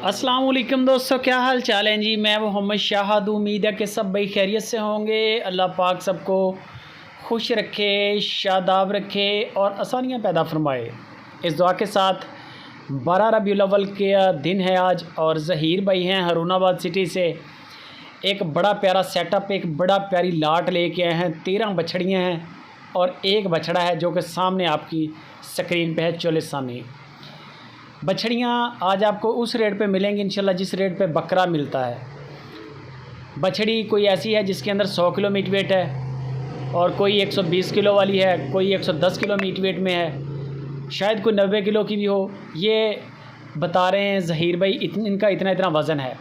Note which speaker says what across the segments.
Speaker 1: अस्सलाम वालेकुम दोस्तों, क्या हाल चाल है जी। मैं मोहम्मद शाहद, उम्मीद है कि सब भाई खैरियत से होंगे। अल्लाह पाक सबको खुश रखे, शादाब रखे और आसानियाँ पैदा फरमाए। इस दुआ के साथ 12 रबीउल अव्वल का दिन है आज और ज़हीर भाई हैं हारूनाबाद सिटी से एक बड़ा प्यारा सेटअप, एक बड़ा प्यारी लाट लेके आए हैं। 13 बछड़ियाँ हैं और एक बछड़ा है जो कि सामने आपकी स्क्रीन पे है। चोलिस्तानी बछड़ियाँ आज आपको उस रेट पे मिलेंगी इंशाल्लाह जिस रेट पे बकरा मिलता है। बछड़ी कोई ऐसी है जिसके अंदर 100 किलो मीट वेट है और कोई 120 किलो वाली है, कोई 110 किलो मीट वेट में है, शायद कोई 90 किलो की भी हो। ये बता रहे हैं ज़हीर भाई इनका इतना वज़न है।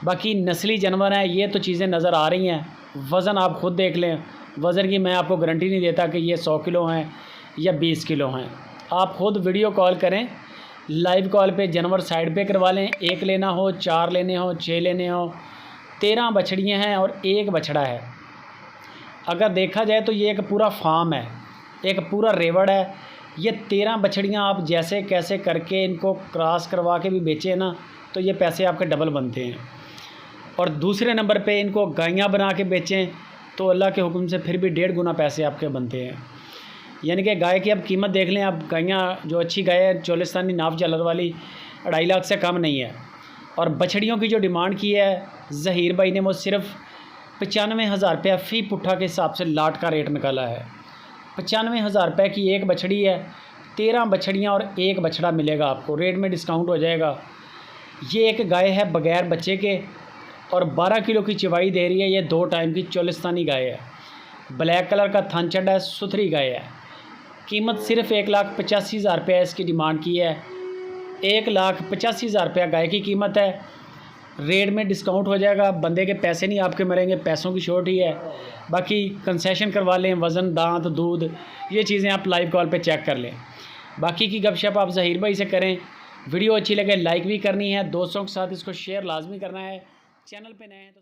Speaker 1: बाकी नस्ली जानवर हैं, ये तो चीज़ें नज़र आ रही हैं। वज़न आप ख़ुद देख लें। वज़न की मैं आपको गारंटी नहीं देता कि ये 100 किलो हैं या 20 किलो हैं। आप ख़ुद वीडियो कॉल करें, लाइव कॉल पे जानवर साइड पे करवा लें। एक लेना हो, 4 लेने हो, 6 लेने हो। 13 बछड़ियाँ हैं और एक बछड़ा है। अगर देखा जाए तो ये एक पूरा फार्म है, एक पूरा रेवड़ है। ये 13 बछड़ियाँ आप जैसे कैसे करके इनको क्रॉस करवा के भी बेचें ना तो ये पैसे आपके डबल बनते हैं। और दूसरे नंबर पे इनको गायें बना के बेचें तो अल्लाह के हुक्म से फिर भी 1.5 गुना पैसे आपके बनते हैं। यानी कि गाय की अब कीमत देख लें। अब गायें जो अच्छी गाय है चोलिस्तानी नाफ जालर वाली 2.5 लाख से कम नहीं है। और बछड़ियों की जो डिमांड की है ज़हीर भाई ने वो सिर्फ 95,000 रुपया फ़ी पुट्ठा के हिसाब से लाट का रेट निकाला है। 95,000 रुपये की एक बछड़ी है। 13 बछड़ियाँ और एक बछड़ा मिलेगा आपको, रेट में डिस्काउंट हो जाएगा। ये एक गाय है बग़ैर बच्चे के और 12 किलो की चवाई दे रही है। ये 2 टाइम की चोलिस्तानी गाय है, ब्लैक कलर का थन चढ़ा है, सुथरी गाय है। कीमत सिर्फ 1,85,000 रुपये इसकी डिमांड की है। 1,85,000 रुपया गाय की कीमत है। रेट में डिस्काउंट हो जाएगा, बंदे के पैसे नहीं आपके मरेंगे, पैसों की शॉर्ट ही है। बाकी कंसेशन करवा लें, वज़न, दांत, दूध, ये चीज़ें आप लाइव कॉल पे चेक कर लें। बाकी की गपशप आप ज़हीर भाई से करें। वीडियो अच्छी लगे लाइक भी करनी है, दोस्तों के साथ इसको शेयर लाजमी करना है। चैनल पे नए हैं तो